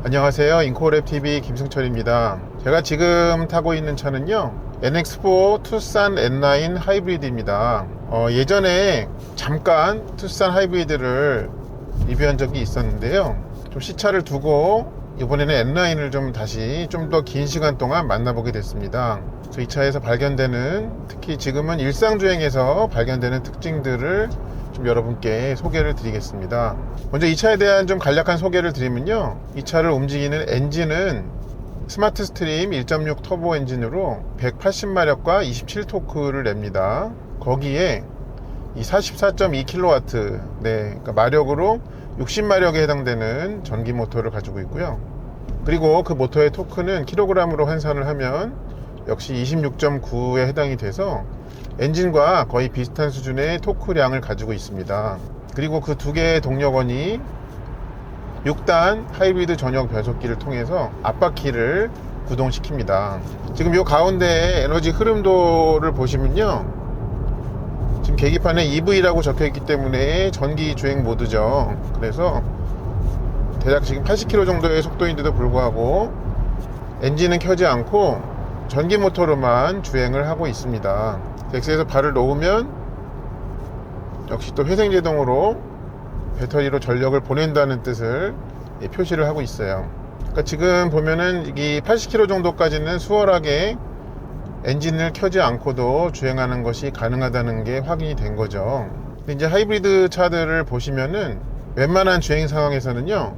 안녕하세요. 인코랩TV 김승철입니다. 제가 지금 타고 있는 차는요, NX4 투싼 N9 하이브리드입니다. 예전에 잠깐 투싼 하이브리드를 리뷰한 적이 있었는데요, 좀 시차를 두고 이번에는 N9을 좀 다시 좀 더 긴 시간 동안 만나보게 됐습니다. 그래서 이 차에서 발견되는, 특히 지금은 일상주행에서 발견되는 특징들을 좀 여러분께 소개를 드리겠습니다. 먼저 이 차에 대한 좀 간략한 소개를 드리면요, 이 차를 움직이는 엔진은 스마트 스트림 1.6 터보 엔진으로 180마력과 27토크를 냅니다. 거기에 이 44.2kW, 그러니까 마력으로 60마력에 해당되는 전기 모터를 가지고 있고요. 그리고 그 모터의 토크는 킬로그램으로 환산을 하면 역시 26.9에 해당이 돼서 엔진과 거의 비슷한 수준의 토크량을 가지고 있습니다. 그리고 그 두 개의 동력원이 6단 하이브리드 전용 변속기를 통해서 앞바퀴를 구동시킵니다. 지금 이 가운데 에너지 흐름도를 보시면요, 지금 계기판에 EV라고 적혀 있기 때문에 전기 주행 모드죠. 그래서 대략 지금 80km 정도의 속도인데도 불구하고 엔진은 켜지 않고 전기 모터로만 주행을 하고 있습니다. 엑스에서 발을 놓으면 역시 또 회생제동으로 배터리로 전력을 보낸다는 뜻을 표시를 하고 있어요. 그러니까 지금 보면은 이 80km 정도까지는 수월하게 엔진을 켜지 않고도 주행하는 것이 가능하다는 게 확인이 된 거죠. 근데 이제 하이브리드 차들을 보시면은 웬만한 주행 상황에서는요,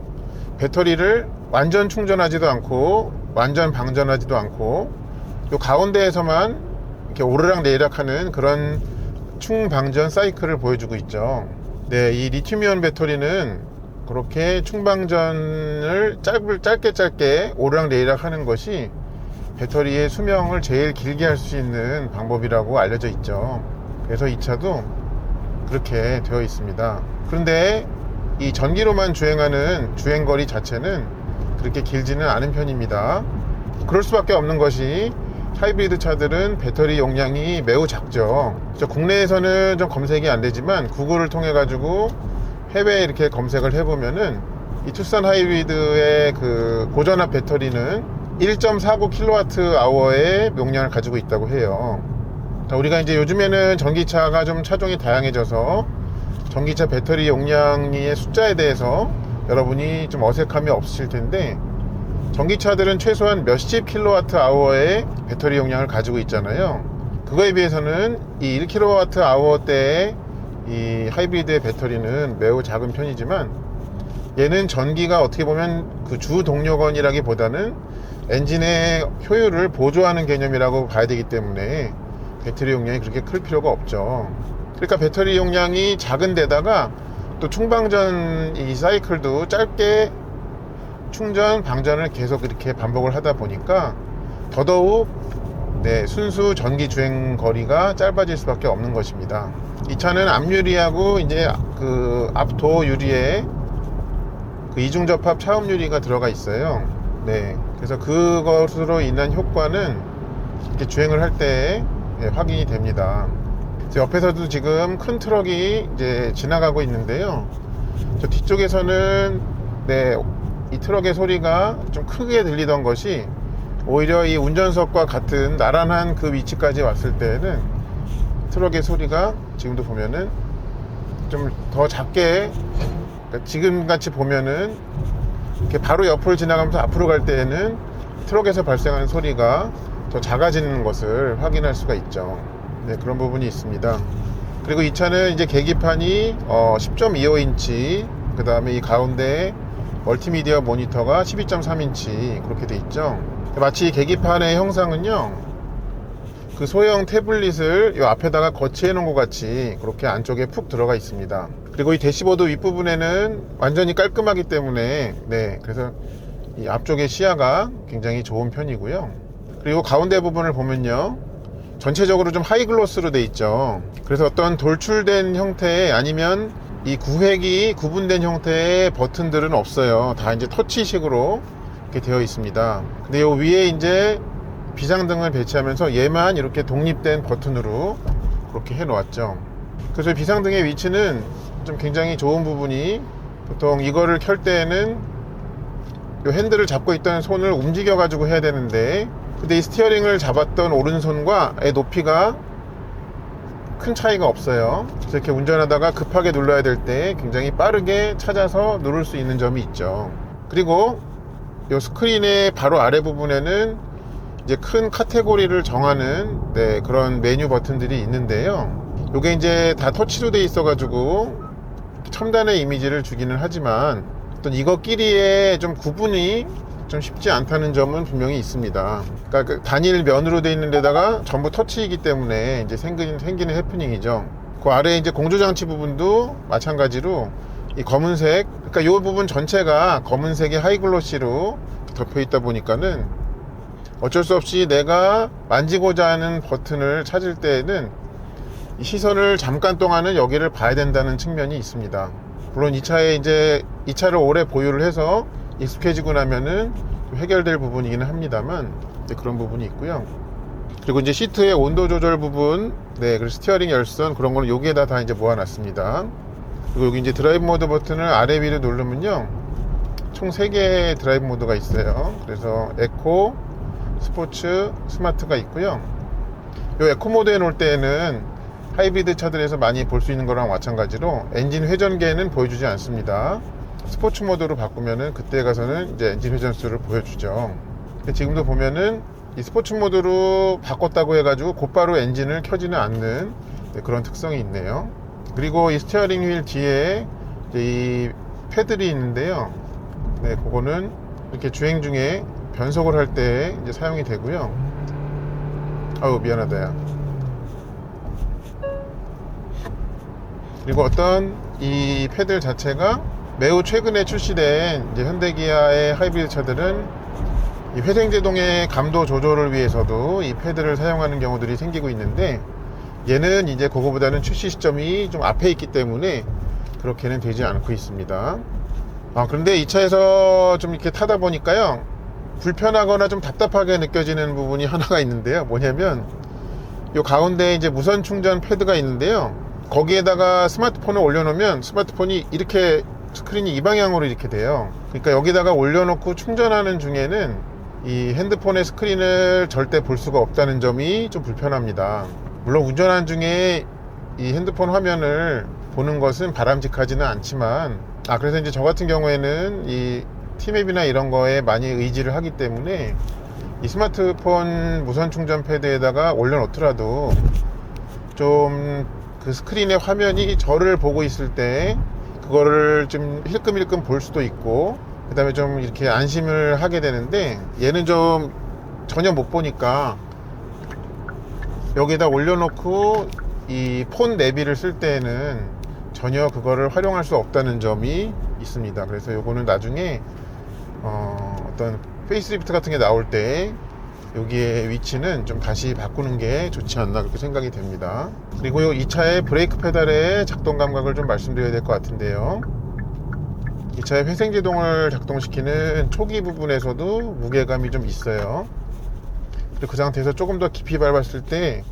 배터리를 완전 충전하지도 않고 완전 방전하지도 않고 요 가운데에서만 이렇게 오르락 내리락 하는 그런 충방전 사이클을 보여주고 있죠. 네, 이 리튬이온 배터리는 그렇게 충방전을 짧게 오르락 내리락 하는 것이 배터리의 수명을 제일 길게 할 수 있는 방법이라고 알려져 있죠. 그래서 이 차도 그렇게 되어 있습니다. 그런데 이 전기로만 주행하는 주행거리 자체는 그렇게 길지는 않은 편입니다. 그럴 수밖에 없는 것이 하이브리드 차들은 배터리 용량이 매우 작죠. 국내에서는 좀 검색이 안 되지만 구글을 통해 가지고 해외에 이렇게 검색을 해보면은 이 투싼 하이브리드의 그 고전압 배터리는 1.49kWh의 용량을 가지고 있다고 해요. 우리가 이제 요즘에는 전기차가 좀 차종이 다양해져서 전기차 배터리 용량의 숫자에 대해서 여러분이 좀 어색함이 없으실 텐데, 전기차들은 최소한 몇십 kWh의 배터리 용량을 가지고 있잖아요. 그거에 비해서는 이 1kWh대의 이 하이브리드의 배터리는 매우 작은 편이지만, 얘는 전기가 어떻게 보면 그 주 동력원이라기보다는 엔진의 효율을 보조하는 개념이라고 봐야 되기 때문에 배터리 용량이 그렇게 클 필요가 없죠. 그러니까 배터리 용량이 작은 데다가 또 충방전 이 사이클도 짧게 충전 방전을 계속 이렇게 반복을 하다 보니까 더더욱 순수 전기 주행 거리가 짧아질 수밖에 없는 것입니다. 이 차는 앞유리하고 이제 그 앞도 유리에 그 이중 접합 차음 유리가 들어가 있어요. 그래서 그것으로 인한 효과는 이렇게 주행을 할 때 확인이 됩니다. 옆에서도 지금 큰 트럭이 이제 지나가고 있는데요, 저 뒤쪽에서는 이 트럭의 소리가 좀 크게 들리던 것이 오히려 이 운전석과 같은 나란한 그 위치까지 왔을 때는 트럭의 소리가 지금도 보면은 좀 더 작게, 그러니까 지금 같이 보면은 이렇게 바로 옆을 지나가면서 앞으로 갈 때에는 트럭에서 발생하는 소리가 더 작아지는 것을 확인할 수가 있죠. 그런 부분이 있습니다. 그리고 이 차는 이제 계기판이 10.25인치, 그 다음에 이 가운데 멀티미디어 모니터가 12.3인치 그렇게 돼 있죠. 마치 계기판의 형상은요, 그 소형 태블릿을 이 앞에다가 거치해 놓은 것 같이 그렇게 안쪽에 푹 들어가 있습니다. 그리고 이 대시보드 윗부분에는 완전히 깔끔하기 때문에 그래서 이 앞쪽의 시야가 굉장히 좋은 편이고요. 그리고 가운데 부분을 보면요, 전체적으로 좀 하이글로스로 돼 있죠. 그래서 어떤 돌출된 형태의, 아니면 이 구획이 구분된 형태의 버튼들은 없어요. 다 이제 터치식으로 이렇게 되어 있습니다. 근데 요 위에 이제 비상등을 배치하면서 얘만 이렇게 독립된 버튼으로 그렇게 해 놓았죠. 그래서 비상등의 위치는 좀 굉장히 좋은 부분이, 보통 이거를 켤 때에는 요 핸들을 잡고 있던 손을 움직여 가지고 해야 되는데, 근데 이 스티어링을 잡았던 오른손과의 높이가 큰 차이가 없어요. 그래서 이렇게 운전하다가 급하게 눌러야 될 때 굉장히 빠르게 찾아서 누를 수 있는 점이 있죠. 그리고 이 스크린의 바로 아래 부분에는 이제 큰 카테고리를 정하는 그런 메뉴 버튼들이 있는데요. 요게 이제 다 터치로 돼 있어 가지고 첨단의 이미지를 주기는 하지만 어떤 이것끼리의 좀 구분이 좀 쉽지 않다는 점은 분명히 있습니다. 그러니까 그 단일 면으로 되어 있는 데다가 전부 터치이기 때문에 이제 생기는 해프닝이죠. 그 아래 이제 공조장치 부분도 마찬가지로 이 검은색, 그러니까 이 부분 전체가 검은색의 하이글로시로 덮여 있다 보니까는 어쩔 수 없이 내가 만지고자 하는 버튼을 찾을 때에는 이 시선을 잠깐 동안은 여기를 봐야 된다는 측면이 있습니다. 물론 이 차를 오래 보유를 해서 익숙해지고 나면은 해결될 부분이기는 합니다만, 그런 부분이 있고요. 그리고 이제 시트의 온도 조절 부분, 그리고 스티어링 열선, 그런 거는 여기에다 다 이제 모아놨습니다. 그리고 여기 이제 드라이브 모드 버튼을 아래 위로 누르면요, 총 3개의 드라이브 모드가 있어요. 그래서 에코, 스포츠, 스마트가 있고요. 이 에코 모드에 놓을 때에는 하이브리드 차들에서 많이 볼 수 있는 거랑 마찬가지로 엔진 회전계는 보여주지 않습니다. 스포츠 모드로 바꾸면은 그때 가서는 이제 엔진 회전수를 보여주죠. 지금도 보면은 이 스포츠 모드로 바꿨다고 해가지고 곧바로 엔진을 켜지는 않는 그런 특성이 있네요. 그리고 이 스티어링 휠 뒤에 이 패들이 있는데요. 그거는 이렇게 주행 중에 변속을 할 때 이제 사용이 되고요. 아우, 미안하다 야. 그리고 어떤 이 패들 자체가 매우 최근에 출시된 이제 현대기아의 하이브리드 차들은 이 회생제동의 감도 조절을 위해서도 이 패드를 사용하는 경우들이 생기고 있는데, 얘는 이제 그거보다는 출시 시점이 좀 앞에 있기 때문에 그렇게는 되지 않고 있습니다. 그런데 이 차에서 좀 이렇게 타다 보니까요, 불편하거나 좀 답답하게 느껴지는 부분이 하나가 있는데요. 뭐냐면 요 가운데 이제 무선 충전 패드가 있는데요, 거기에다가 스마트폰을 올려놓으면 스마트폰이 이렇게 스크린이 이 방향으로 이렇게 돼요. 그러니까 여기다가 올려놓고 충전하는 중에는 이 핸드폰의 스크린을 절대 볼 수가 없다는 점이 좀 불편합니다. 물론 운전하는 중에 이 핸드폰 화면을 보는 것은 바람직하지는 않지만, 그래서 이제 저 같은 경우에는 이 티맵이나 이런 거에 많이 의지를 하기 때문에 이 스마트폰 무선 충전 패드에다가 올려놓더라도 좀 그 스크린의 화면이 저를 보고 있을 때 그거를 좀 힐끔힐끔 볼 수도 있고, 그 다음에 좀 이렇게 안심을 하게 되는데, 얘는 좀 전혀 못 보니까 여기다 올려놓고 이 폰 내비를 쓸 때에는 전혀 그거를 활용할 수 없다는 점이 있습니다. 그래서 요거는 나중에 어떤 페이스리프트 같은 게 나올 때 여기에 위치는 좀 다시 바꾸는 게 좋지 않나, 그렇게 생각이 됩니다. 그리고 이 차의 브레이크 페달의 작동 감각을 좀 말씀드려야 될 것 같은데요, 이 차의 회생제동을 작동시키는 초기 부분에서도 무게감이 좀 있어요. 그리고 그 상태에서 조금 더 깊이 밟았을 때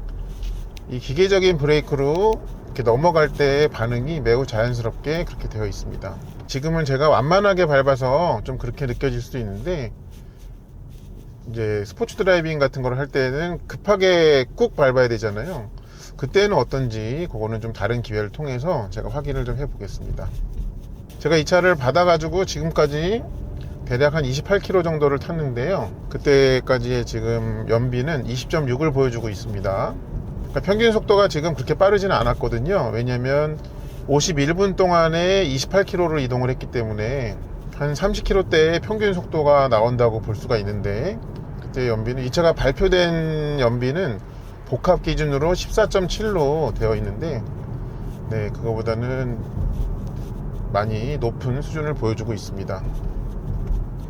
이 기계적인 브레이크로 이렇게 넘어갈 때의 반응이 매우 자연스럽게 그렇게 되어 있습니다. 지금은 제가 완만하게 밟아서 좀 그렇게 느껴질 수도 있는데, 이제 스포츠 드라이빙 같은 걸 할 때는 급하게 꾹 밟아야 되잖아요. 그때는 어떤지 그거는 좀 다른 기회를 통해서 제가 확인을 좀 해보겠습니다. 제가 이 차를 받아가지고 지금까지 대략 한 28km 정도를 탔는데요, 그때까지의 지금 연비는 20.6을 보여주고 있습니다. 그러니까 평균 속도가 지금 그렇게 빠르지는 않았거든요. 왜냐면 51분 동안에 28km를 이동을 했기 때문에 한 30km대의 평균 속도가 나온다고 볼 수가 있는데, 그때 연비는, 이 차가 발표된 연비는 복합 기준으로 14.7로 되어 있는데, 그거보다는 많이 높은 수준을 보여주고 있습니다.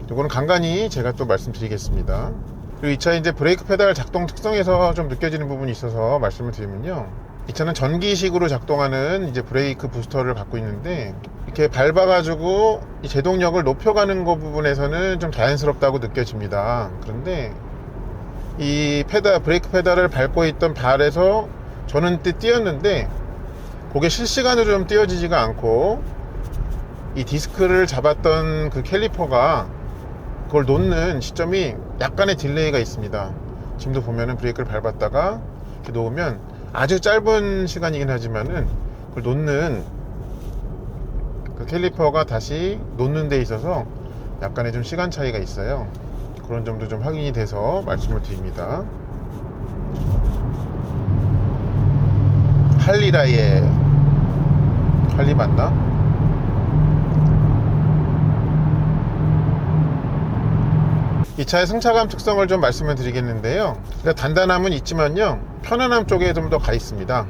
이거는 간간히 제가 또 말씀드리겠습니다. 그리고 이 차의 이제 브레이크 페달 작동 특성에서 좀 느껴지는 부분이 있어서 말씀을 드리면요, 이 차는 전기식으로 작동하는 이제 브레이크 부스터를 갖고 있는데, 이렇게 밟아가지고 이 제동력을 높여가는 거 부분에서는 좀 자연스럽다고 느껴집니다. 그런데 이 브레이크 페달을 밟고 있던 발에서 저는 뛰었는데, 그게 실시간으로 좀 띄어지지가 않고, 이 디스크를 잡았던 그 캘리퍼가 그걸 놓는 시점이 약간의 딜레이가 있습니다. 지금도 보면은 브레이크를 밟았다가 이렇게 놓으면 아주 짧은 시간이긴 하지만은 그걸 놓는 그 캘리퍼가 다시 놓는 데 있어서 약간의 좀 시간 차이가 있어요. 그런 점도 좀 확인이 돼서 말씀을 드립니다. 할리라의 할리 맞나? 이 차의 승차감 특성을 좀 말씀을 드리겠는데요. 그러니까 단단함은 있지만요, 편안함 쪽에 좀 더 가 있습니다.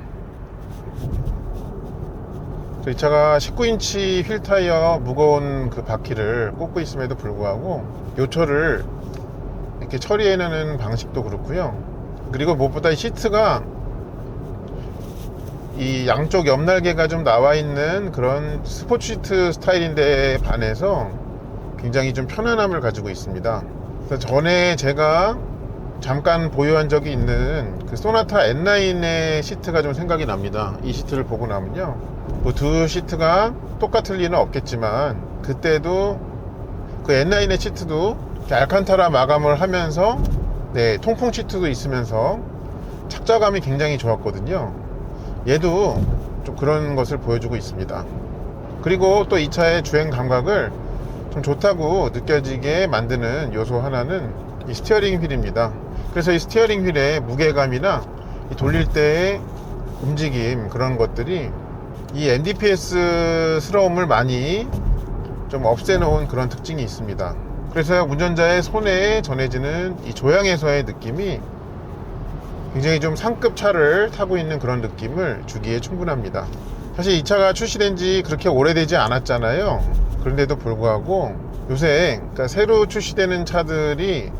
이 차가 19인치 휠 타이어 무거운 그 바퀴를 꽂고 있음에도 불구하고 요철을 이렇게 처리해내는 방식도 그렇고요. 그리고 무엇보다 이 시트가 이 양쪽 옆날개가 좀 나와 있는 그런 스포츠 시트 스타일인데 반해서 굉장히 좀 편안함을 가지고 있습니다. 그래서 전에 제가 잠깐 보유한 적이 있는 그 소나타 N9의 시트가 좀 생각이 납니다. 이 시트를 보고 나면요, 뭐 두 시트가 똑같을 리는 없겠지만 그때도 그 N9의 시트도 알칸타라 마감을 하면서 통풍 시트도 있으면서 착자감이 굉장히 좋았거든요. 얘도 좀 그런 것을 보여주고 있습니다. 그리고 또 이 차의 주행 감각을 좀 좋다고 느껴지게 만드는 요소 하나는 이 스티어링 휠입니다. 그래서 이 스티어링 휠의 무게감이나 이 돌릴 때의 움직임, 그런 것들이 이 NDPS스러움을 많이 좀 없애놓은 그런 특징이 있습니다. 그래서 운전자의 손에 전해지는 이 조향에서의 느낌이 굉장히 좀 상급 차를 타고 있는 그런 느낌을 주기에 충분합니다. 사실 이 차가 출시된 지 그렇게 오래되지 않았잖아요. 그런데도 불구하고 요새 그러니까 새로 출시되는 차들이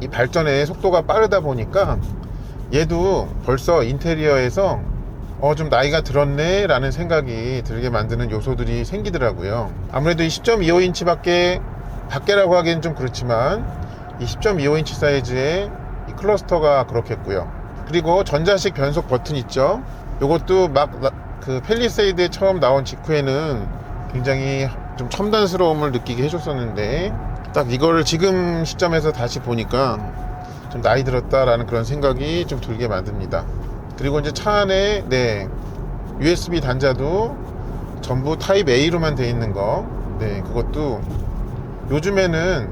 이 발전의 속도가 빠르다 보니까 얘도 벌써 인테리어에서 좀 나이가 들었네 라는 생각이 들게 만드는 요소들이 생기더라고요. 아무래도 이 10.25인치 밖에라고 하기엔 좀 그렇지만 이 10.25인치 사이즈의 이 클러스터가 그렇겠고요. 그리고 전자식 변속 버튼 있죠. 요것도 막 그 팰리세이드에 처음 나온 직후에는 굉장히 좀 첨단스러움을 느끼게 해줬었는데, 딱 이거를 지금 시점에서 다시 보니까 좀 나이 들었다라는 그런 생각이 좀 들게 만듭니다. 그리고 이제 차 안에 USB 단자도 전부 타입 A로만 되어 있는 거, 그것도 요즘에는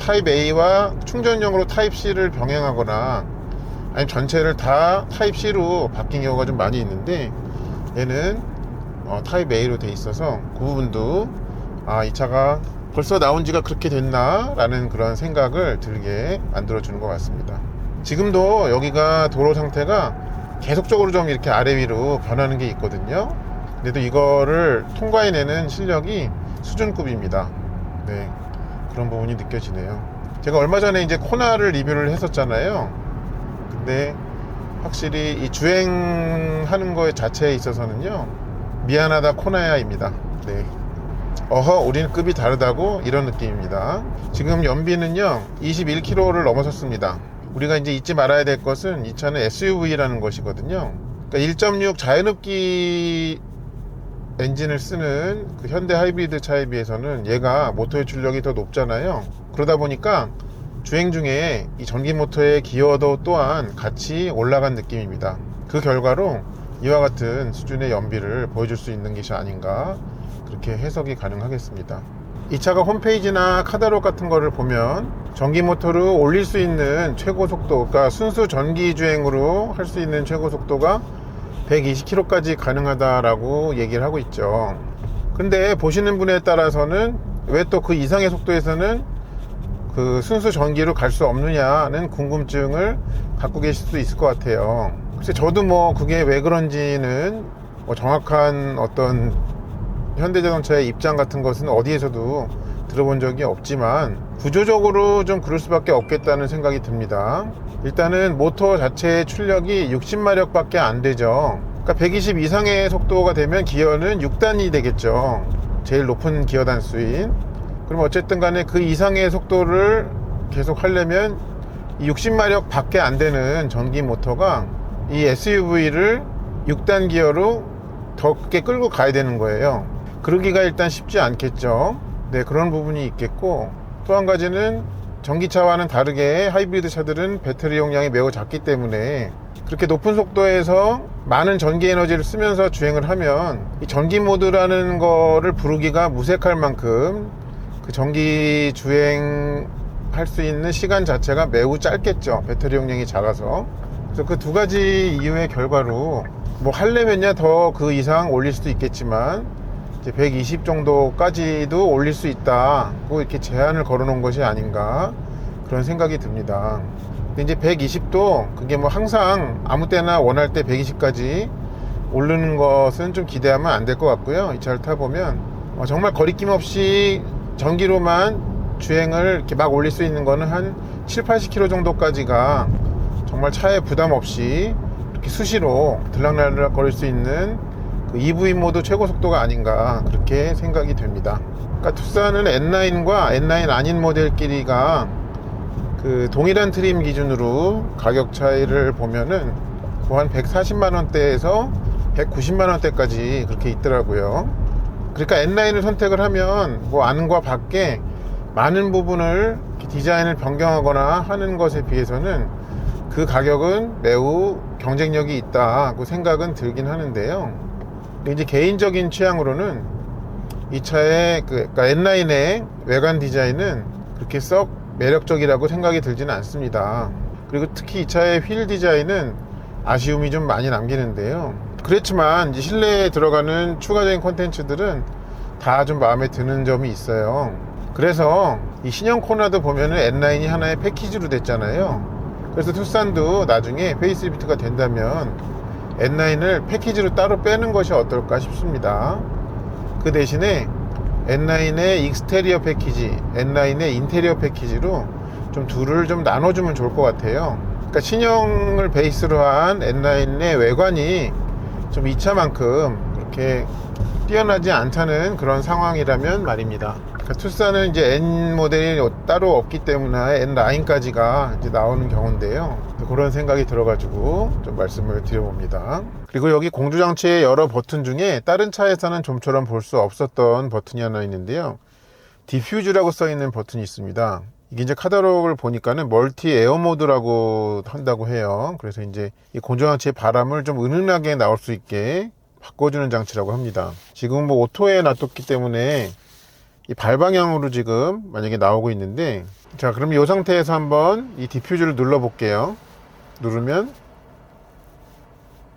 타입 A와 충전용으로 타입 C를 병행하거나 아니면 전체를 다 타입 C로 바뀐 경우가 좀 많이 있는데, 얘는 타입 A로 되어 있어서 그 부분도 이 차가 벌써 나온 지가 그렇게 됐나 라는 그런 생각을 들게 만들어 주는 것 같습니다. 지금도 여기가 도로 상태가 계속적으로 좀 이렇게 아래 위로 변하는 게 있거든요. 근데도 이거를 통과해내는 실력이 수준급입니다. 그런 부분이 느껴지네요. 제가 얼마 전에 이제 코나를 리뷰를 했었잖아요. 근데 확실히 이 주행하는 거 자체에 있어서는요, 미안하다 코나야입니다. 우리는 급이 다르다고, 이런 느낌입니다. 지금 연비는요 21km를 넘어섰습니다. 우리가 이제 잊지 말아야 될 것은 이 차는 SUV라는 것이거든요. 그러니까 1.6 자연흡기 엔진을 쓰는 그 현대 하이브리드 차에 비해서는 얘가 모터의 출력이 더 높잖아요. 그러다 보니까 주행 중에 이 전기 모터의 기여도 또한 같이 올라간 느낌입니다. 그 결과로 이와 같은 수준의 연비를 보여줄 수 있는 것이 아닌가, 그렇게 해석이 가능하겠습니다. 이 차가 홈페이지나 카탈로그 같은 거를 보면 전기 모터로 올릴 수 있는 최고 속도, 그러니까 순수 전기 주행으로 할 수 있는 최고 속도가 120km까지 가능하다라고 얘기를 하고 있죠. 근데 보시는 분에 따라서는 왜 또 그 이상의 속도에서는 그 순수 전기로 갈 수 없느냐는 궁금증을 갖고 계실 수도 있을 것 같아요. 글쎄 저도 뭐 그게 왜 그런지는 뭐 정확한 어떤 현대자동차의 입장 같은 것은 어디에서도 들어본 적이 없지만 구조적으로 좀 그럴 수밖에 없겠다는 생각이 듭니다. 일단은 모터 자체의 출력이 60마력 밖에 안 되죠. 그러니까 120 이상의 속도가 되면 기어는 6단이 되겠죠. 제일 높은 기어 단수인. 그럼 어쨌든 간에 그 이상의 속도를 계속 하려면 이 60마력 밖에 안 되는 전기 모터가 이 SUV를 6단 기어로 더 크게 끌고 가야 되는 거예요. 그러기가 일단 쉽지 않겠죠. 그런 부분이 있겠고, 또 한 가지는 전기차와는 다르게 하이브리드 차들은 배터리 용량이 매우 작기 때문에 그렇게 높은 속도에서 많은 전기 에너지를 쓰면서 주행을 하면 이 전기 모드라는 거를 부르기가 무색할 만큼 그 전기 주행할 수 있는 시간 자체가 매우 짧겠죠. 배터리 용량이 작아서. 그래서 그 두 가지 이유의 결과로 뭐 하려면야 더 그 이상 올릴 수도 있겠지만 이제 120 정도까지도 올릴 수 있다고 이렇게 제한을 걸어 놓은 것이 아닌가 그런 생각이 듭니다. 근데 이제 120도 그게 뭐 항상 아무 때나 원할 때 120까지 오르는 것은 좀 기대하면 안 될 것 같고요. 이 차를 타보면 정말 거리낌 없이 전기로만 주행을 이렇게 막 올릴 수 있는 거는 한 7, 80km 정도까지가 정말 차에 부담 없이 이렇게 수시로 들락날락 거릴 수 있는 그 EV 모드 최고 속도가 아닌가 그렇게 생각이 됩니다. 그러니까 투싼은 N9과 N9 아닌 모델끼리가 그 동일한 트림 기준으로 가격 차이를 보면은 뭐 한 140만원대에서 190만원대까지 그렇게 있더라고요. 그러니까 N9을 선택을 하면 뭐 안과 밖에 많은 부분을 디자인을 변경하거나 하는 것에 비해서는 그 가격은 매우 경쟁력이 있다고 생각은 들긴 하는데요. 근데 이제 개인적인 취향으로는 이 차의 그러니까 N9의 외관 디자인은 그렇게 썩 매력적이라고 생각이 들지는 않습니다. 그리고 특히 이 차의 휠 디자인은 아쉬움이 좀 많이 남기는데요. 그렇지만 이제 실내에 들어가는 추가적인 콘텐츠들은 다 좀 마음에 드는 점이 있어요. 그래서 이 신형 코나도 보면은 N9이 하나의 패키지로 됐잖아요. 그래서 투싼도 나중에 페이스리프트가 된다면 N9을 패키지로 따로 빼는 것이 어떨까 싶습니다. 그 대신에 N9의 익스테리어 패키지, N9의 인테리어 패키지로 좀 둘을 좀 나눠주면 좋을 것 같아요. 그러니까 신형을 베이스로 한 N9의 외관이 좀 이 차만큼 그렇게 뛰어나지 않다는 그런 상황이라면 말입니다. 그러니까 투싼은 이제 N 모델이 따로 없기 때문에 N 라인까지가 이제 나오는 경우인데요. 그런 생각이 들어가지고 좀 말씀을 드려봅니다. 그리고 여기 공조장치의 여러 버튼 중에 다른 차에서는 좀처럼 볼 수 없었던 버튼이 하나 있는데요. 디퓨즈라고 써 있는 버튼이 있습니다. 이게 이제 카탈로그를 보니까는 멀티 에어 모드라고 한다고 해요. 그래서 이제 이 공조장치의 바람을 좀 은은하게 나올 수 있게 바꿔주는 장치라고 합니다. 지금 뭐 오토에 놔뒀기 때문에 이 발방향으로 지금 만약에 나오고 있는데, 자 그럼 이 상태에서 한번 이 디퓨즈를 눌러 볼게요. 누르면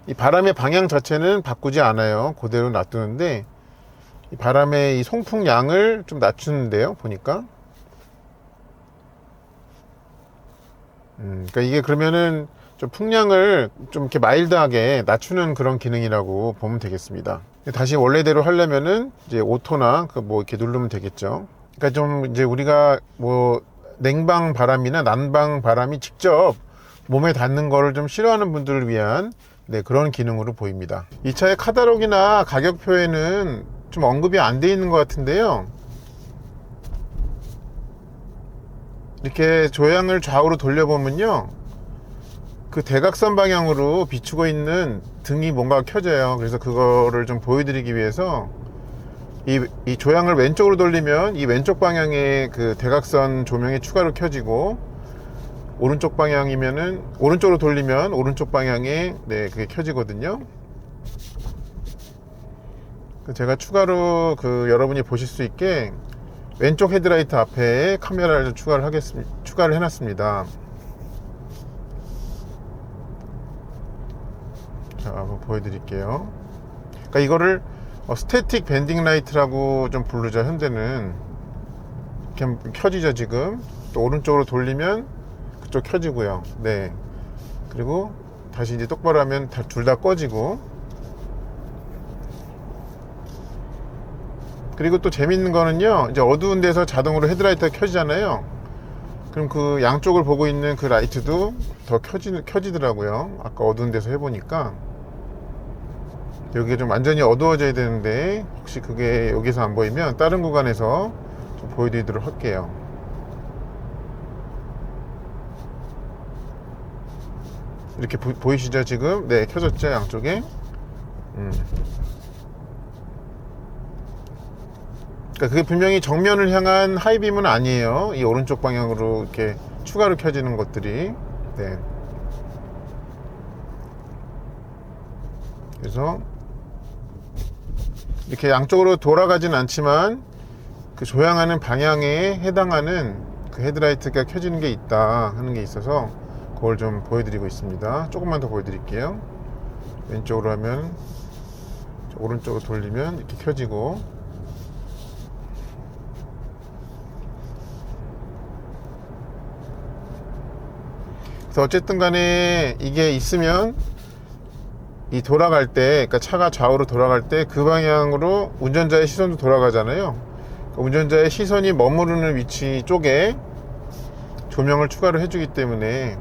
이 바람의 방향 자체는 바꾸지 않아요. 그대로 놔두는데 이 바람의 이 송풍량을 좀 낮추는데요. 보니까 그러니까 이게 그러면은 좀 풍량을 좀 이렇게 마일드하게 낮추는 그런 기능이라고 보면 되겠습니다. 다시 원래대로 하려면은 이제 오토나 그 뭐 이렇게 누르면 되겠죠. 그러니까 좀 이제 우리가 뭐 냉방 바람이나 난방 바람이 직접 몸에 닿는 거를 좀 싫어하는 분들을 위한 그런 기능으로 보입니다. 이 차의 카탈로그나 가격표에는 좀 언급이 안 돼 있는 것 같은데요. 이렇게 조향을 좌우로 돌려보면요, 그 대각선 방향으로 비추고 있는 등이 뭔가 켜져요. 그래서 그거를 좀 보여드리기 위해서 이 조향을 왼쪽으로 돌리면 이 왼쪽 방향에 그 대각선 조명이 추가로 켜지고, 오른쪽 방향이면은 오른쪽으로 돌리면 오른쪽 방향에 그게 켜지거든요. 제가 추가로 그 여러분이 보실 수 있게 왼쪽 헤드라이트 앞에 카메라를 추가를 해놨습니다. 자, 한번 보여드릴게요. 그러니까 이거를 스태틱 밴딩 라이트라고 좀 부르죠. 현대는 이렇게 켜지죠. 지금 또 오른쪽으로 돌리면 그쪽 켜지고요. 네. 그리고 다시 이제 똑바로 하면 둘 다 꺼지고. 그리고 또 재밌는 거는요, 이제 어두운 데서 자동으로 헤드라이트가 켜지잖아요. 그럼 그 양쪽을 보고 있는 그 라이트도 더 켜지더라고요. 아까 어두운 데서 해보니까. 여기가 좀 완전히 어두워져야 되는데 혹시 그게 여기서 안 보이면 다른 구간에서 좀 보여드리도록 할게요. 이렇게 보이시죠 지금? 네, 켜졌죠 양쪽에. 그러니까 그게 분명히 정면을 향한 하이빔은 아니에요. 이 오른쪽 방향으로 이렇게 추가로 켜지는 것들이. 네. 그래서 이렇게 양쪽으로 돌아가진 않지만 그 조향하는 방향에 해당하는 그 헤드라이트가 켜지는 게 있다 하는 게 있어서 그걸 좀 보여드리고 있습니다. 조금만 더 보여드릴게요. 왼쪽으로 하면 오른쪽으로 돌리면 이렇게 켜지고, 그래서 어쨌든 간에 이게 있으면 이 돌아갈 때, 그러니까 차가 좌우로 돌아갈 때 그 방향으로 운전자의 시선도 돌아가잖아요. 그러니까 운전자의 시선이 머무르는 위치 쪽에 조명을 추가로 해주기 때문에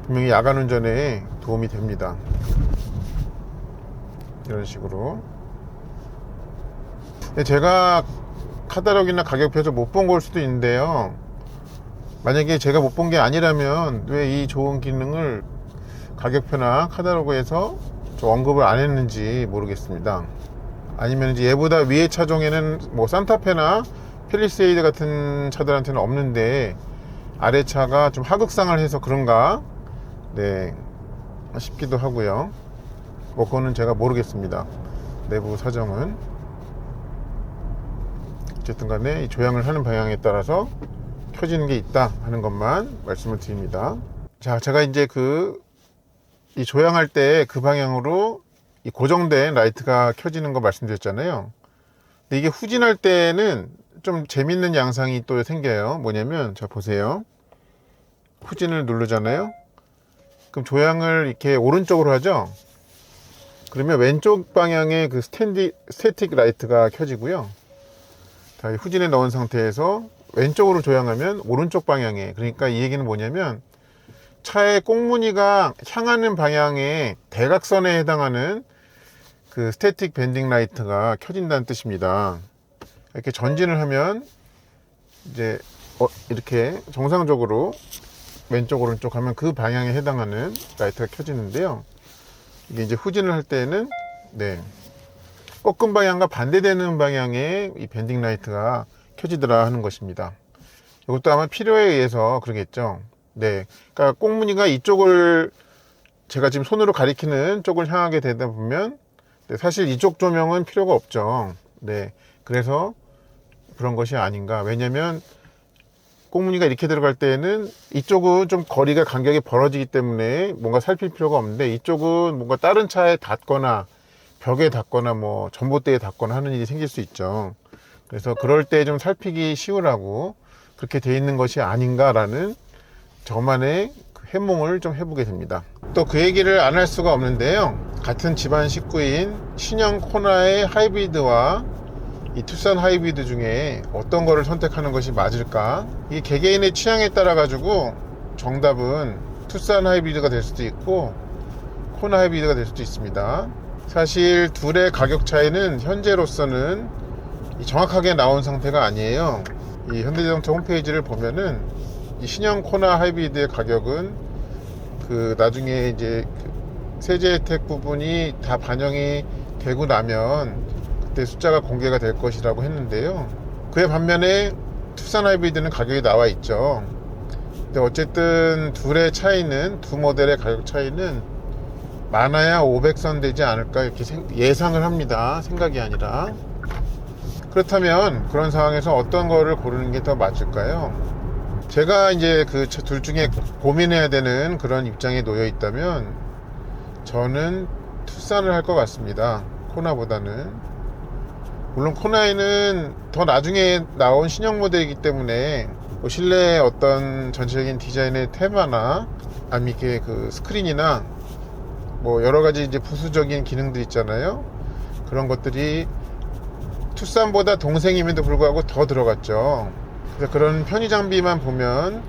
분명히 야간 운전에 도움이 됩니다. 이런 식으로. 제가 카탈로그나 가격표에서 못 본 걸 수도 있는데요. 만약에 제가 못 본 게 아니라면 왜 이 좋은 기능을 가격표나 카탈로그에서 좀 언급을 안 했는지 모르겠습니다. 아니면 이제 얘보다 위에 차종에는 뭐 산타페나 팰리세이드 같은 차들한테는 없는데 아래 차가 좀 하극상을 해서 그런가, 네, 싶기도 하고요. 뭐 그거는 제가 모르겠습니다. 내부 사정은. 어쨌든 간에 이 조향을 하는 방향에 따라서 켜지는 게 있다 하는 것만 말씀을 드립니다. 자, 제가 이제 이 조향할 때 그 방향으로 이 고정된 라이트가 켜지는 거 말씀드렸잖아요. 근데 이게 후진할 때는 좀 재밌는 양상이 또 생겨요. 뭐냐면, 자, 보세요. 후진을 누르잖아요. 그럼 조향을 이렇게 오른쪽으로 하죠. 그러면 왼쪽 방향에 그 스태틱 라이트가 켜지고요. 자, 후진에 넣은 상태에서 왼쪽으로 조향하면 오른쪽 방향에, 그러니까 이 얘기는 뭐냐면 차의 꽁무니가 향하는 방향의 대각선에 해당하는 그 스태틱 밴딩 라이트가 켜진다는 뜻입니다. 이렇게 전진을 하면 이제 이렇게 정상적으로 왼쪽 오른쪽 하면 그 방향에 해당하는 라이트가 켜지는데요. 이게 이제 후진을 할 때는, 네, 꺾은 방향과 반대되는 방향에 이 밴딩 라이트가 켜지더라 하는 것입니다. 이것도 아마 필요에 의해서 그러겠죠. 네, 그러니까 꽁무니가 이쪽을, 제가 지금 손으로 가리키는 쪽을 향하게 되다 보면, 네, 사실 이쪽 조명은 필요가 없죠. 네, 그래서 그런 것이 아닌가. 왜냐면 꽁무니가 이렇게 들어갈 때는 이쪽은 좀 거리가 간격이 벌어지기 때문에 뭔가 살필 필요가 없는데, 이쪽은 뭔가 다른 차에 닿거나 벽에 닿거나 뭐 전봇대에 닿거나 하는 일이 생길 수 있죠. 그래서 그럴 때 좀 살피기 쉬우라고 그렇게 돼 있는 것이 아닌가라는 저만의 해몽을 좀 해보게 됩니다. 또 그 얘기를 안 할 수가 없는데요. 같은 집안 식구인 신형 코나의 하이브리드와 이 투싼 하이브리드 중에 어떤 거를 선택하는 것이 맞을까? 이게 개개인의 취향에 따라 가지고 정답은 투싼 하이브리드가 될 수도 있고 코나 하이브리드가 될 수도 있습니다. 사실 둘의 가격 차이는 현재로서는 정확하게 나온 상태가 아니에요. 이 현대자동차 홈페이지를 보면은 이 신형 코나 하이브리드의 가격은 나중에 이제 세제 혜택 부분이 다 반영이 되고 나면 그때 숫자가 공개가 될 것이라고 했는데요. 그에 반면에 투싼 하이브리드는 가격이 나와 있죠. 근데 어쨌든 둘의 차이는, 두 모델의 가격 차이는 많아야 500선 되지 않을까 이렇게 예상을 합니다. 생각이 아니라. 그렇다면 그런 상황에서 어떤 거를 고르는 게 더 맞을까요? 제가 이제 그 둘 중에 고민해야 되는 그런 입장에 놓여 있다면 저는 투싼을 할 것 같습니다. 코나보다는. 물론 코나에는 더 나중에 나온 신형 모델이기 때문에 뭐 실내의 어떤 전체적인 디자인의 테마나 아니면 이렇게 그 스크린이나 뭐 여러 가지 이제 부수적인 기능들 있잖아요. 그런 것들이 투싼보다 동생임에도 불구하고 더 들어갔죠. 그래서 그런 편의 장비만 보면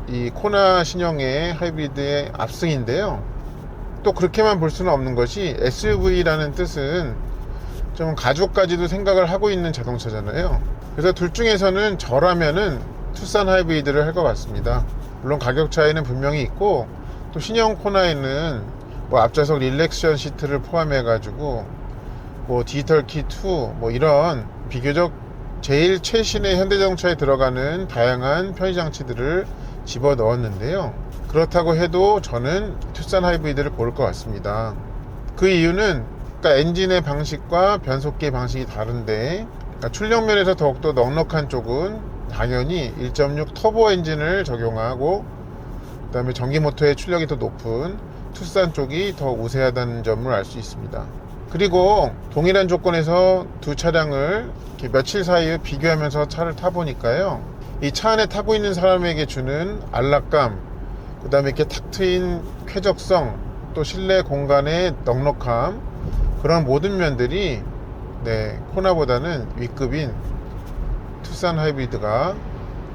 이 코나 신형의 하이브리드의 압승인데요. 또 그렇게만 볼 수는 없는 것이 SUV라는 뜻은 좀 가족까지도 생각을 하고 있는 자동차잖아요. 그래서 둘 중에서는 저라면은 투싼 하이브리드를 할 것 같습니다. 물론 가격 차이는 분명히 있고, 또 신형 코나에는 뭐 앞좌석 릴렉션 시트를 포함해 가지고 뭐 디지털 키 2 뭐 이런 비교적 제일 최신의 현대자동차에 들어가는 다양한 편의장치들을 집어 넣었는데요. 그렇다고 해도 저는 투싼 하이브리드를 고를 것 같습니다. 그 이유는 그러니까 엔진의 방식과 변속기의 방식이 다른데, 그러니까 출력면에서 더욱더 넉넉한 쪽은 당연히 1.6 터보 엔진을 적용하고, 그 다음에 전기 모터의 출력이 더 높은 투싼 쪽이 더 우세하다는 점을 알 수 있습니다. 그리고 동일한 조건에서 두 차량을 이렇게 며칠 사이에 비교하면서 차를 타보니까요, 이 차 안에 타고 있는 사람에게 주는 안락감, 그 다음에 이렇게 탁 트인 쾌적성, 또 실내 공간의 넉넉함, 그런 모든 면들이 코나보다는 W급인 투싼 하이브리드가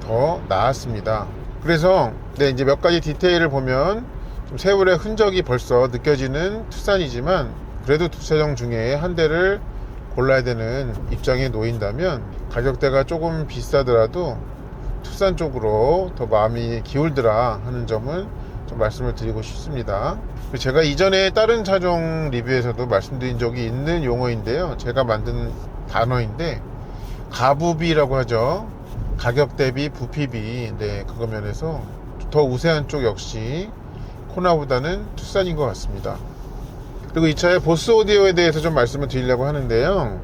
더 나았습니다. 그래서 이제 몇 가지 디테일을 보면 좀 세월의 흔적이 벌써 느껴지는 투싼이지만, 그래도 두 차종 중에 한 대를 골라야 되는 입장에 놓인다면 가격대가 조금 비싸더라도 투싼 쪽으로 더 마음이 기울더라 하는 점은 좀 말씀을 드리고 싶습니다. 제가 이전에 다른 차종 리뷰에서도 말씀드린 적이 있는 용어인데요, 제가 만든 단어인데 가부비라고 하죠. 가격 대비 부피비. 그거 면에서 더 우세한 쪽 역시 코나보다는 투싼인 것 같습니다. 그리고 이 차의 보스 오디오에 대해서 좀 말씀을 드리려고 하는데요,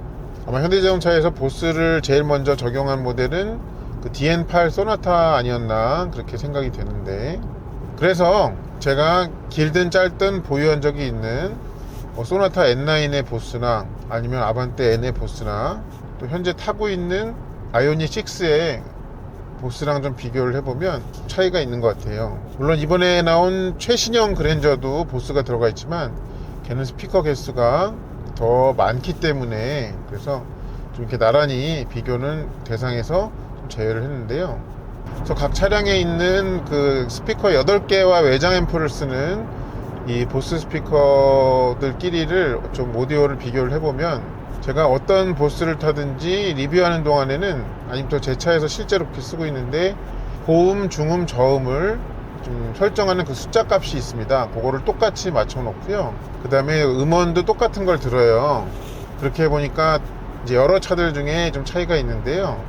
아마 현대자동차에서 보스를 제일 먼저 적용한 모델은 그 DN8 소나타 아니었나 그렇게 생각이 되는데, 그래서 제가 길든 짧든 보유한 적이 있는 소나타 N9의 보스나 아니면 아반떼 N의 보스나 또 현재 타고 있는 아이오닉 6의 보스랑 좀 비교를 해보면 차이가 있는 것 같아요. 물론 이번에 나온 최신형 그랜저도 보스가 들어가 있지만 걔는 스피커 개수가 더 많기 때문에, 그래서 좀 이렇게 나란히 비교는 대상에서 좀 제외를 했는데요. 그래서 각 차량에 있는 그 스피커 8개와 외장 앰프를 쓰는 이 보스 스피커들끼리를 좀 오디오를 비교를 해보면, 제가 어떤 보스를 타든지 리뷰하는 동안에는, 아니면 또 제 차에서 실제로 그렇게 쓰고 있는데, 고음, 중음, 저음을 좀 설정하는 그 숫자 값이 있습니다. 그거를 똑같이 맞춰 놓고요, 그 다음에 음원도 똑같은 걸 들어요. 그렇게 해보니까 이제 여러 차들 중에 좀 차이가 있는데요,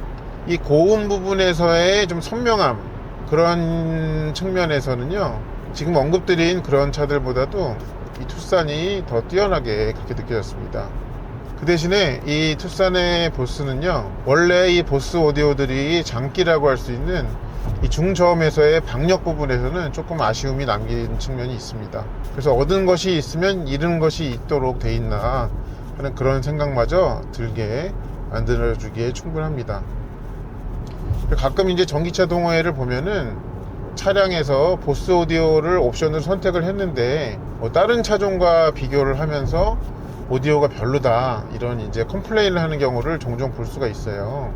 이 고음 부분에서의 좀 선명함, 그런 측면에서는요, 지금 언급드린 그런 차들보다도 이 투싼이 더 뛰어나게 그렇게 느껴졌습니다. 그 대신에 이 투싼의 보스는요, 원래 이 보스 오디오들이 장기라고 할 수 있는 이 중저음에서의 박력 부분에서는 조금 아쉬움이 남긴 측면이 있습니다. 그래서 얻은 것이 있으면 잃은 것이 있도록 돼 있나 하는 그런 생각마저 들게 만들어주기에 충분합니다. 가끔 이제 전기차 동호회를 보면은 차량에서 보스 오디오를 옵션으로 선택을 했는데 다른 차종과 비교를 하면서 오디오가 별로다, 이런 이제 컴플레인을 하는 경우를 종종 볼 수가 있어요.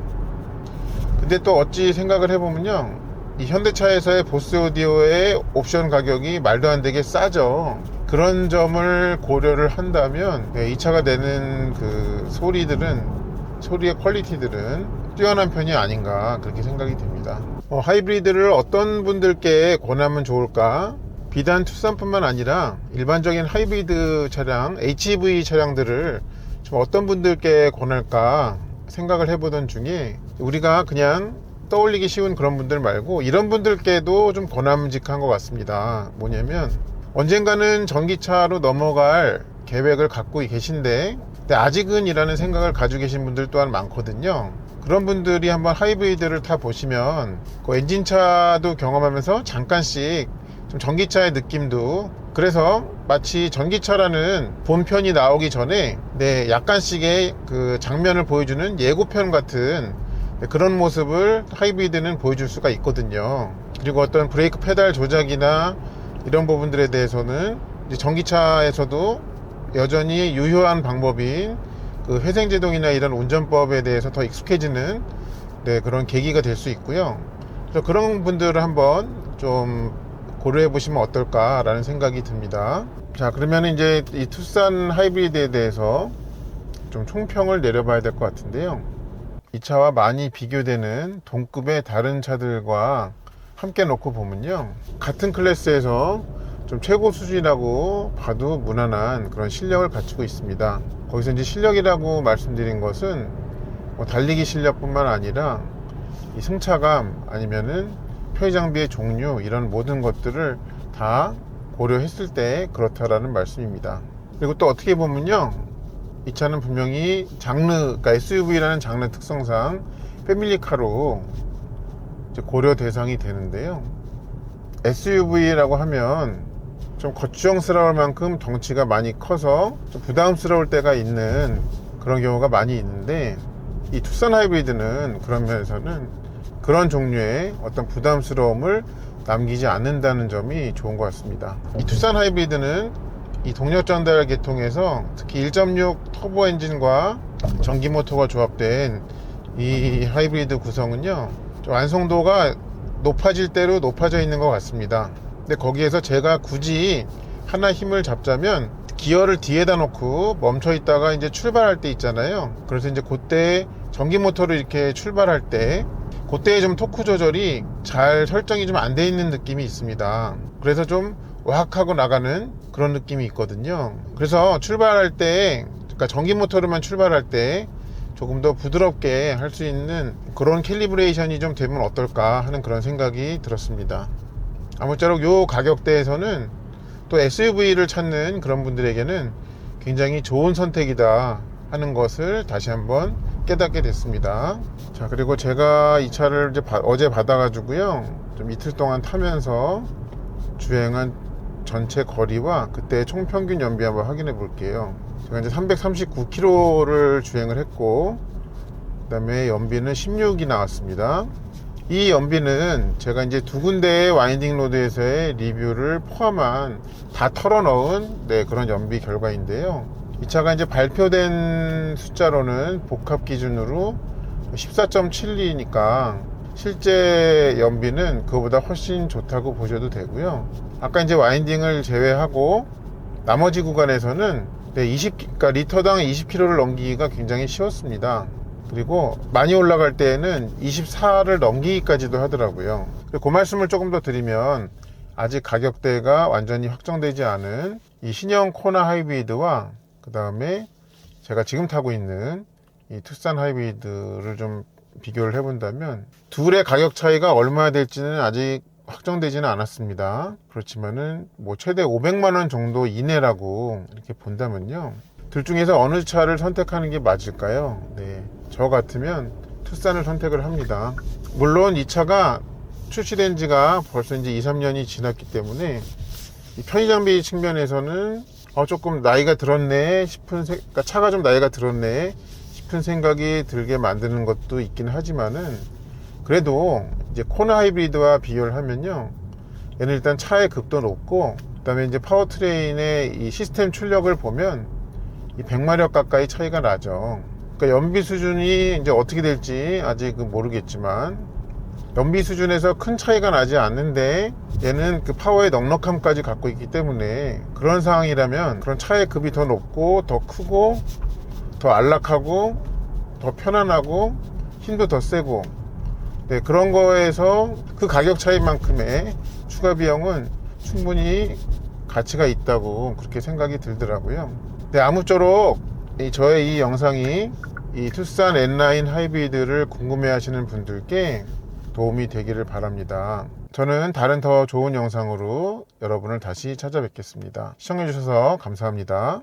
근데 또 어찌 생각을 해보면요, 이 현대차에서의 보스 오디오의 옵션 가격이 말도 안 되게 싸죠. 그런 점을 고려를 한다면 이 차가 내는 그 소리의 퀄리티들은 뛰어난 편이 아닌가 그렇게 생각이 듭니다. 하이브리드를 어떤 분들께 권하면 좋을까? 비단 투싼뿐만 아니라 일반적인 하이브리드 차량, HEV 차량들을 좀 어떤 분들께 권할까 생각을 해보던 중에, 우리가 그냥 떠올리기 쉬운 그런 분들 말고 이런 분들께도 좀 권함직한 것 같습니다. 뭐냐면, 언젠가는 전기차로 넘어갈 계획을 갖고 계신데 아직은 이라는 생각을 가지고 계신 분들 또한 많거든요. 그런 분들이 한번 하이브리드를 타 보시면 그 엔진차도 경험하면서 잠깐씩 좀 전기차의 느낌도, 그래서 마치 전기차라는 본편이 나오기 전에 약간씩의 그 장면을 보여주는 예고편 같은 그런 모습을 하이브리드는 보여줄 수가 있거든요. 그리고 어떤 브레이크 페달 조작이나 이런 부분들에 대해서는 이제 전기차에서도 여전히 유효한 방법인 그 회생제동이나 이런 운전법에 대해서 더 익숙해지는 그런 계기가 될 수 있고요. 그래서 그런 분들을 한번 좀 고려해 보시면 어떨까 라는 생각이 듭니다. 자, 그러면 이제 이 투싼 하이브리드에 대해서 좀 총평을 내려봐야 될 것 같은데요, 이 차와 많이 비교되는 동급의 다른 차들과 함께 놓고 보면요, 같은 클래스에서 좀 최고 수준이라고 봐도 무난한 그런 실력을 갖추고 있습니다. 거기서 이제 실력이라고 말씀드린 것은 뭐 달리기 실력뿐만 아니라 이 승차감 아니면은 편의 장비의 종류 이런 모든 것들을 다 고려했을 때 그렇다라는 말씀입니다. 그리고 또 어떻게 보면요, 이 차는 분명히 장르, 그러니까 SUV라는 장르 특성상 패밀리카로 이제 고려 대상이 되는데요. SUV라고 하면 좀 거추장스러울 만큼 덩치가 많이 커서 좀 부담스러울 때가 있는 그런 경우가 많이 있는데, 이 투싼 하이브리드는 그런 면에서는 그런 종류의 어떤 부담스러움을 남기지 않는다는 점이 좋은 것 같습니다. 이 투싼 하이브리드는 이 동력 전달 계통에서 특히 1.6 터보 엔진과 전기 모터가 조합된 이 하이브리드 구성은요, 좀 완성도가 높아질 대로 높아져 있는 것 같습니다. 근데 거기에서 제가 굳이 하나 힘을 잡자면 기어를 뒤에다 놓고 멈춰 있다가 이제 출발할 때 있잖아요. 그래서 이제 그때 전기 모터로 이렇게 출발할 때 그때 좀 토크 조절이 잘 설정이 좀 안 돼 있는 느낌이 있습니다. 그래서 좀 와악하고 나가는 그런 느낌이 있거든요. 그래서 출발할 때, 그러니까 전기 모터로만 출발할 때 조금 더 부드럽게 할 수 있는 그런 캘리브레이션이 좀 되면 어떨까 하는 그런 생각이 들었습니다. 아무쪼록 요 가격대에서는 또 SUV를 찾는 그런 분들에게는 굉장히 좋은 선택이다 하는 것을 다시 한번 깨닫게 됐습니다. 자, 그리고 제가 이 차를 이제 어제 받아가지고요, 좀 이틀 동안 타면서 주행한 전체 거리와 그때 총 평균 연비 한번 확인해 볼게요. 제가 이제 339km를 주행을 했고, 그 다음에 연비는 16이 나왔습니다. 이 연비는 제가 이제 두 군데의 와인딩 로드에서의 리뷰를 포함한 다 털어 넣은 그런 연비 결과인데요. 이 차가 이제 발표된 숫자로는 복합 기준으로 14.72니까 실제 연비는 그거보다 훨씬 좋다고 보셔도 되고요. 아까 이제 와인딩을 제외하고 나머지 구간에서는 그러니까 리터당 20km를 넘기기가 굉장히 쉬웠습니다. 그리고 많이 올라갈 때에는 24를 넘기기까지도 하더라고요. 그 말씀을 조금 더 드리면, 아직 가격대가 완전히 확정되지 않은 이 신형 코나 하이브리드와 그 다음에 제가 지금 타고 있는 이 투싼 하이브리드를 좀 비교를 해본다면 둘의 가격 차이가 얼마나 될지는 아직 확정되지는 않았습니다. 그렇지만은 뭐 최대 500만원 정도 이내라고 이렇게 본다면요, 둘 중에서 어느 차를 선택하는 게 맞을까요? 저 같으면 투싼을 선택을 합니다. 물론 이 차가 출시된 지가 벌써 이제 2, 3년이 지났기 때문에 이 편의장비 측면에서는 조금 나이가 들었네 싶은 그러니까 차가 좀 나이가 들었네 싶은 생각이 들게 만드는 것도 있긴 하지만은, 그래도 이제 코나 하이브리드와 비교를 하면요, 얘는 일단 차의 급도 높고, 그 다음에 이제 파워트레인의 이 시스템 출력을 보면 이 100마력 가까이 차이가 나죠. 그러니까 연비 수준이 이제 어떻게 될지 아직은 모르겠지만, 연비 수준에서 큰 차이가 나지 않는데 얘는 그 파워의 넉넉함까지 갖고 있기 때문에, 그런 상황이라면 그런 차의 급이 더 높고 더 크고 더 안락하고 더 편안하고 힘도 더 세고, 그런 거에서 그 가격 차이만큼의 추가 비용은 충분히 가치가 있다고 그렇게 생각이 들더라고요. 아무쪼록 저의 이 영상이 이 투싼 N9 하이브리드를 궁금해 하시는 분들께 도움이 되기를 바랍니다. 저는 다른 더 좋은 영상으로 여러분을 다시 찾아뵙겠습니다. 시청해 주셔서 감사합니다.